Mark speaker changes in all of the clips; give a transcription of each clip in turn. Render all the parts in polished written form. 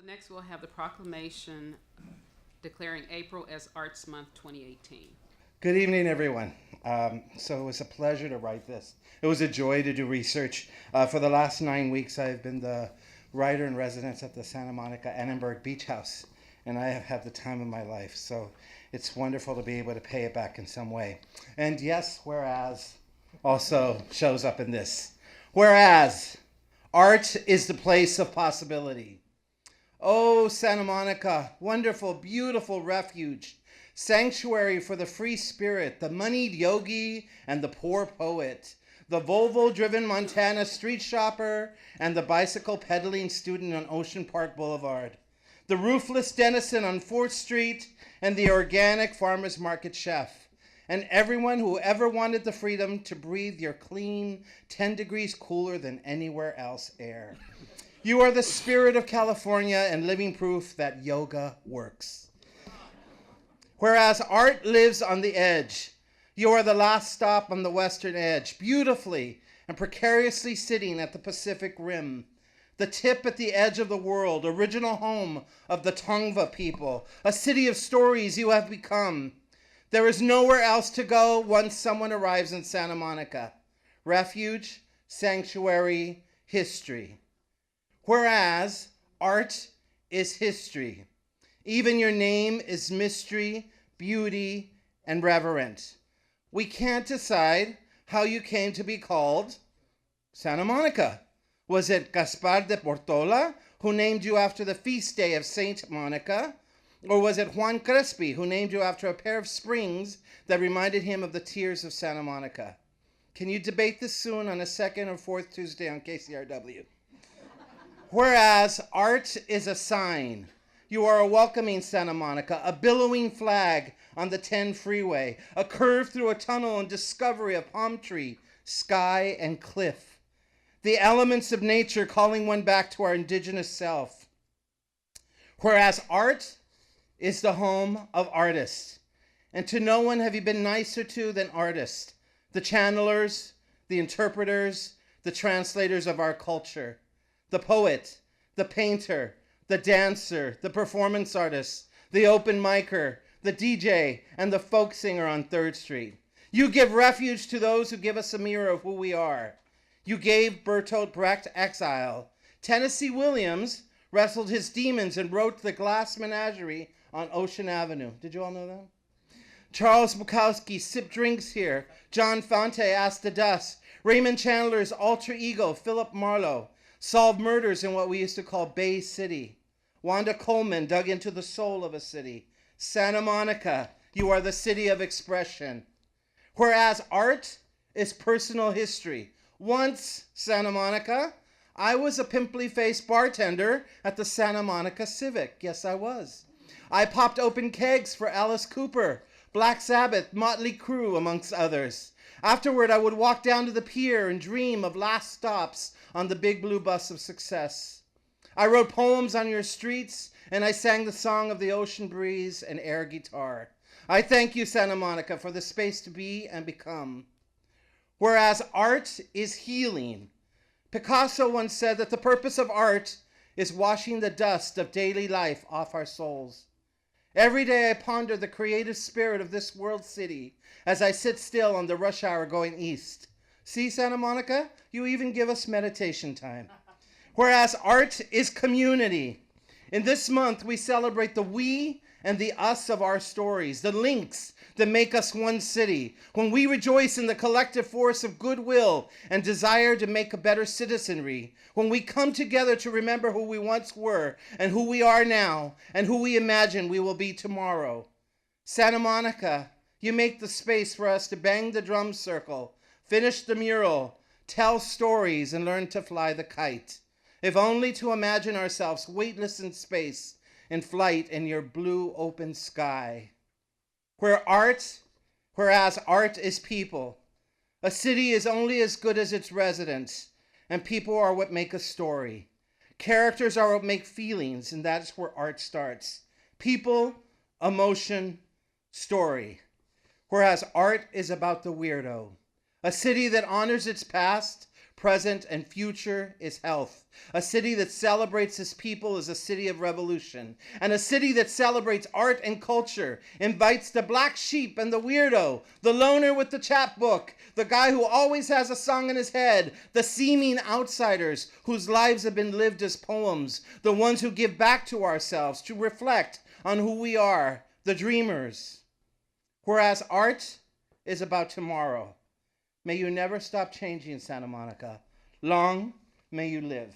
Speaker 1: Next, we'll have the proclamation declaring April as Arts Month 2018.
Speaker 2: Good evening, everyone. So it was a pleasure to write this. It was a joy to do research. For the last 9 weeks, I've been the writer in residence at the Santa Monica Annenberg Beach House, and I have had the time of my life. So it's wonderful to be able to pay it back in some way. And yes, whereas also shows up in this. Whereas art is the place of possibility. Oh, Santa Monica, wonderful, beautiful refuge, sanctuary for the free spirit, the moneyed yogi and the poor poet, the Volvo-driven Montana street shopper and the bicycle pedaling student on Ocean Park Boulevard, the roofless denizen on 4th Street and the organic farmer's market chef, and everyone who ever wanted the freedom to breathe your clean, 10 degrees cooler than anywhere else air. You are the spirit of California and living proof that yoga works. Whereas art lives on the edge, you are the last stop on the western edge, beautifully and precariously sitting at the Pacific Rim, the tip at the edge of the world, original home of the Tongva people, a city of stories you have become. There is nowhere else to go once someone arrives in Santa Monica. Refuge, sanctuary, history. Whereas art is history. Even your name is mystery, beauty, and reverent. We can't decide how you came to be called Santa Monica. Was it Gaspar de Portola, who named you after the feast day of Saint Monica? Or was it Juan Crespi, who named you after a pair of springs that reminded him of the tears of Santa Monica? Can you debate this soon on a second or fourth Tuesday on KCRW? Whereas art is a sign. You are a welcoming Santa Monica, a billowing flag on the 10 freeway, a curve through a tunnel and discovery of palm tree, sky, and cliff. The elements of nature calling one back to our indigenous self. Whereas art is the home of artists. And to no one have you been nicer to than artists, the channelers, the interpreters, the translators of our culture. The poet, the painter, the dancer, the performance artist, the open micer, the DJ, and the folk singer on 3rd Street. You give refuge to those who give us a mirror of who we are. You gave Bertolt Brecht exile. Tennessee Williams wrestled his demons and wrote The Glass Menagerie on Ocean Avenue. Did you all know that? Charles Bukowski sipped drinks here. John Fante asked the dust. Raymond Chandler's alter ego, Philip Marlowe, solved murders in what we used to call Bay City. Wanda Coleman dug into the soul of a city. Santa Monica, you are the city of expression. Whereas art is personal history. Once, Santa Monica, I was a pimply-faced bartender at the Santa Monica Civic. Yes, I was. I popped open kegs for Alice Cooper, Black Sabbath, Motley Crue, amongst others. Afterward, I would walk down to the pier and dream of last stops on the big blue bus of success. I wrote poems on your streets, and I sang the song of the ocean breeze and air guitar. I thank you, Santa Monica, for the space to be and become. Whereas art is healing. Picasso once said that the purpose of art is washing the dust of daily life off our souls. Every day I ponder the creative spirit of this world city as I sit still on the rush hour going east. See, Santa Monica, you even give us meditation time. Whereas art is community. In this month, we celebrate the we and the us of our stories, the links that make us one city. When we rejoice in the collective force of goodwill and desire to make a better citizenry, when we come together to remember who we once were and who we are now and who we imagine we will be tomorrow. Santa Monica, you make the space for us to bang the drum circle, finish the mural, tell stories, and learn to fly the kite. If only to imagine ourselves weightless in space, in flight in your blue open sky. Whereas art is people. A city is only as good as its residents, and people are what make a story. Characters are what make feelings, and that's where art starts. People, emotion, story. Whereas art is about the weirdo. A city that honors its past, present, and future is health. A city that celebrates its people is a city of revolution. And a city that celebrates art and culture invites the black sheep and the weirdo, the loner with the chapbook, the guy who always has a song in his head, the seeming outsiders whose lives have been lived as poems, the ones who give back to ourselves to reflect on who we are, the dreamers. Whereas art is about tomorrow. May you never stop changing, Santa Monica. Long may you live.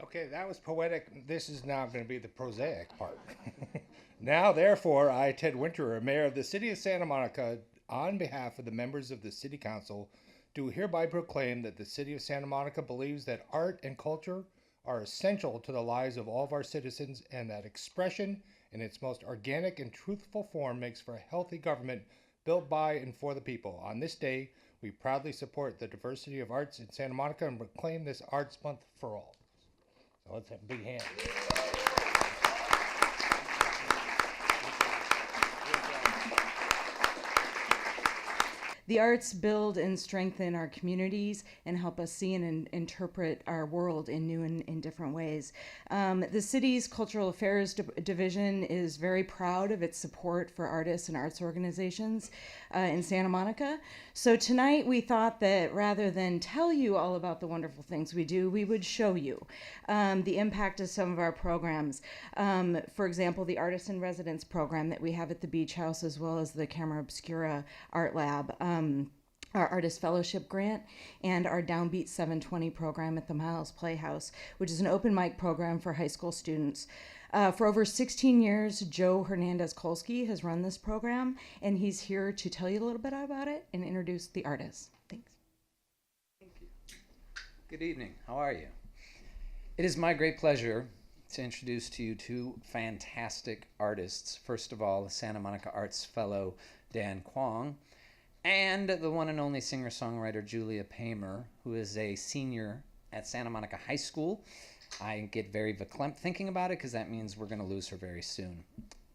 Speaker 3: Okay, that was poetic. This is now going to be the prosaic part. Now, therefore, I, Ted Winterer, Mayor of the City of Santa Monica, on behalf of the members of the City Council, do hereby proclaim that the City of Santa Monica believes that art and culture are essential to the lives of all of our citizens, and that expression in its most organic and truthful form makes for a healthy government built by and for the people. On this day, we proudly support the diversity of arts in Santa Monica and proclaim this Arts Month for all. So let's have a big hand.
Speaker 4: The arts build and strengthen our communities and help us see and interpret our world in new and different ways. The city's Cultural Affairs Division is very proud of its support for artists and arts organizations in Santa Monica. So tonight we thought that rather than tell you all about the wonderful things we do, we would show you the impact of some of our programs. For example, the Artists in Residence program that we have at the Beach House, as well as the Camera Obscura Art Lab. Our Artist Fellowship Grant, and our Downbeat 720 program at the Miles Playhouse, which is an open mic program for high school students. For over 16 years, Joe Hernandez-Kolsky has run this program, and he's here to tell you a little bit about it and introduce the artists. Thanks.
Speaker 5: Thank you. Good evening. How are you? It is my great pleasure to introduce to you two fantastic artists. First of all, the Santa Monica Arts Fellow, Dan Kwan, and the one and only singer-songwriter Julia Paymer, who is a senior at Santa Monica High School. I get very verklempt thinking about it because that means we're going to lose her very soon.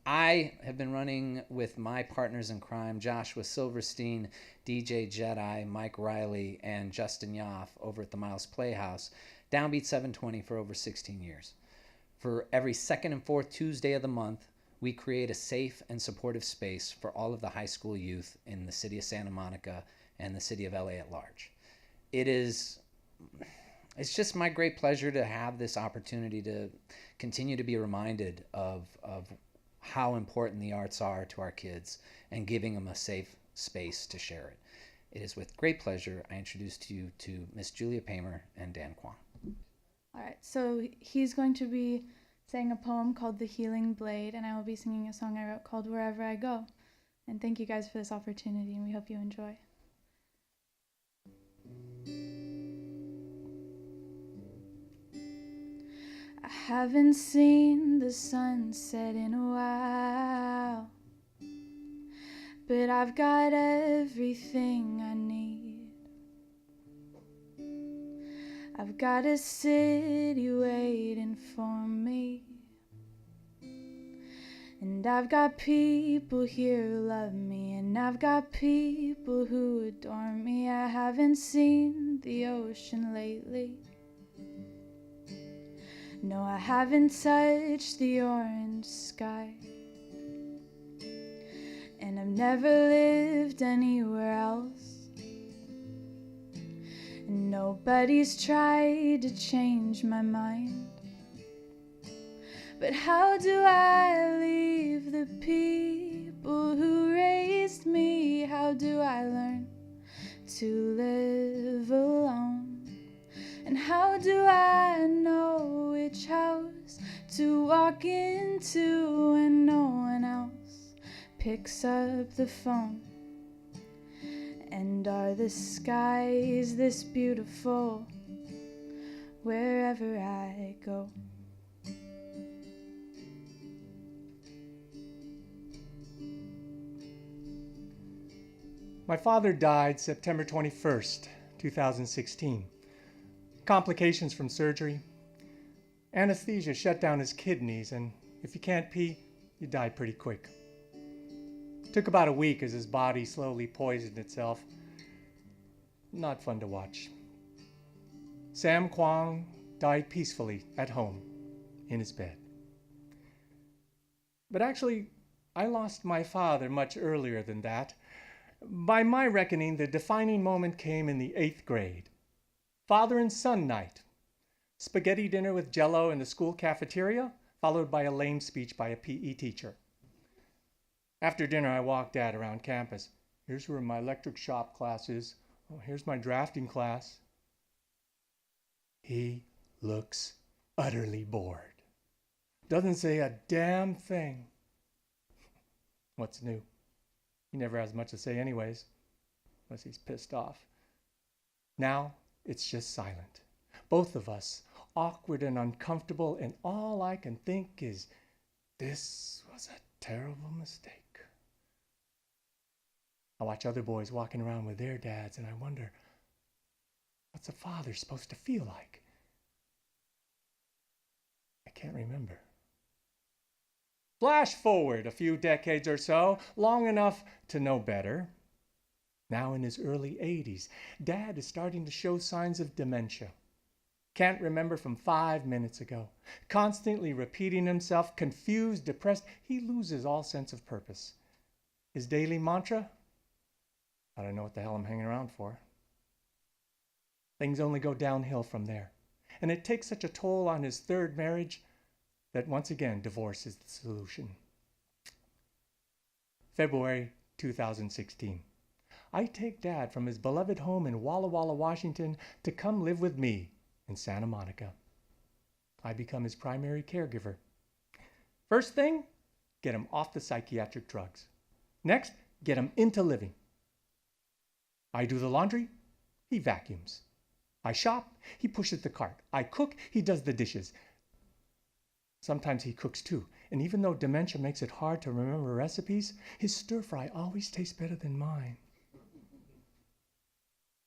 Speaker 5: I have been running with my partners in crime, Joshua Silverstein, DJ Jedi, Mike Riley, and Justin Yoff over at the Miles Playhouse, Downbeat 720 for over 16 years. For every second and fourth Tuesday of the month, we create a safe and supportive space for all of the high school youth in the city of Santa Monica and the city of LA at large. It's just my great pleasure to have this opportunity to continue to be reminded of how important the arts are to our kids and giving them a safe space to share it. It is with great pleasure I introduce to you to Miss Julia Paymer and Dan Kwan.
Speaker 6: All right, so he's going to be saying a poem called The Healing Blade, and I will be singing a song I wrote called Wherever I Go. And thank you guys for this opportunity, and we hope you enjoy. I haven't seen the sunset in a while, but I've got everything I need. I've got a city waiting for me, and I've got people here who love me, and I've got people who adore me. I haven't seen the ocean lately. No, I haven't touched the orange sky, and I've never lived anywhere else. Nobody's tried to change my mind. But how do I leave the people who raised me? How do I learn to live alone? And how do I know which house to walk into when no one else picks up the phone? And are the skies this beautiful wherever I go?
Speaker 7: My father died September 21st, 2016. Complications from surgery. Anesthesia shut down his kidneys, and if you can't pee, you die pretty quick. Took about a week as his body slowly poisoned itself. not fun to watch. Sam Kwan died peacefully at home in his bed. But actually, I lost my father much earlier than that. By my reckoning, the defining moment came in the 8th grade. Father and son night. Spaghetti dinner with Jell-O in the school cafeteria, followed by a lame speech by a PE teacher. After dinner, I walked Dad around campus. Here's where my electric shop class is. Oh, here's my drafting class. He looks utterly bored. Doesn't say a damn thing. What's new? He never has much to say anyways, unless he's pissed off. Now it's just silent. Both of us, awkward and uncomfortable, and all I can think is, this was a terrible mistake. I watch other boys walking around with their dads, and I wonder, what's a father supposed to feel like? I can't remember. Flash forward a few decades or so, long enough to know better. Now in his early 80s, Dad is starting to show signs of dementia. Can't remember from 5 minutes ago. Constantly repeating himself, confused, depressed. He loses all sense of purpose. His daily mantra? I don't know what the hell I'm hanging around for. Things only go downhill from there. And it takes such a toll on his third marriage that once again divorce is the solution. February 2016. I take Dad from his beloved home in Walla Walla, Washington to come live with me in Santa Monica. I become his primary caregiver. First thing, get him off the psychiatric drugs. Next, get him into living. I do the laundry, he vacuums. I shop, he pushes the cart. I cook, he does the dishes. Sometimes he cooks too, and even though dementia makes it hard to remember recipes, his stir-fry always tastes better than mine.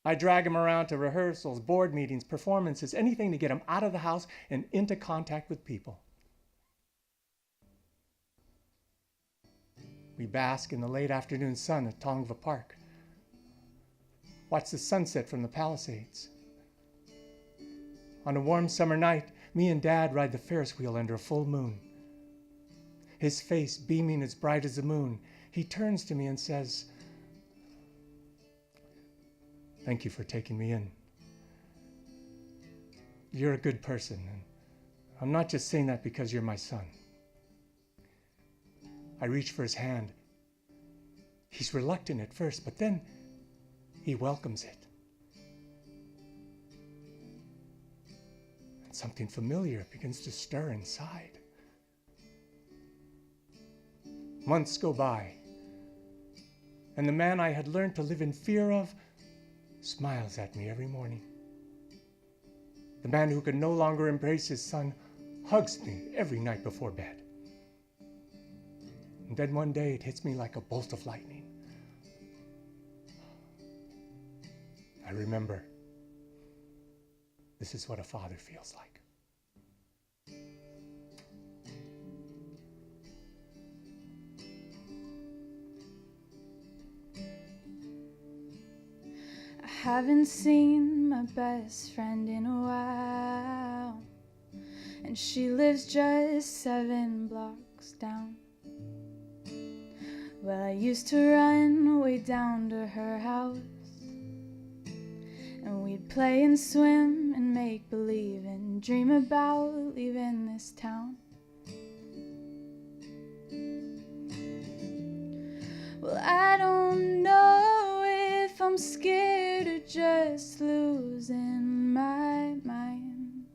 Speaker 7: I drag him around to rehearsals, board meetings, performances, anything to get him out of the house and into contact with people. We bask in the late afternoon sun at Tongva Park. Watch the sunset from the Palisades. On a warm summer night, me and Dad ride the Ferris wheel under a full moon. His face beaming as bright as the moon, he turns to me and says, "Thank you for taking me in. You're a good person, and I'm not just saying that because you're my son." I reach for his hand. He's reluctant at first, but then he welcomes it. And something familiar begins to stir inside. Months go by, and the man I had learned to live in fear of smiles at me every morning. The man who could no longer embrace his son hugs me every night before bed. And then one day it hits me like a bolt of lightning. I remember, this is what a father feels like.
Speaker 6: I haven't seen my best friend in a while, and she lives just 7 blocks down. Well, I used to run way down to her house, and we'd play and swim and make believe and dream about leaving this town. Well, I don't know if I'm scared or just losing my mind,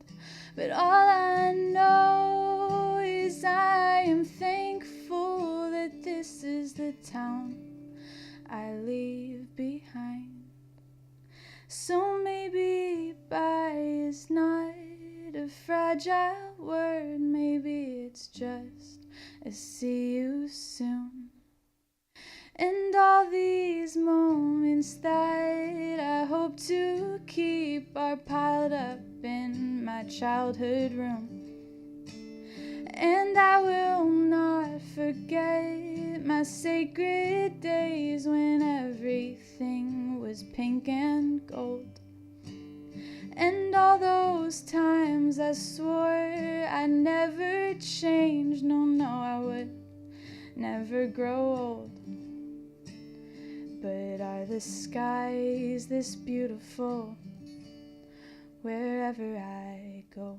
Speaker 6: but all I know is I am thankful that this is the town I leave behind. So maybe bye is not a fragile word, maybe it's just a see you soon. And all these moments that I hope to keep are piled up in my childhood room. And I will not forget my sacred days when everything was pink and gold. And all those times I swore I'd never change. No, no, I would never grow old. But are the skies this beautiful wherever I go?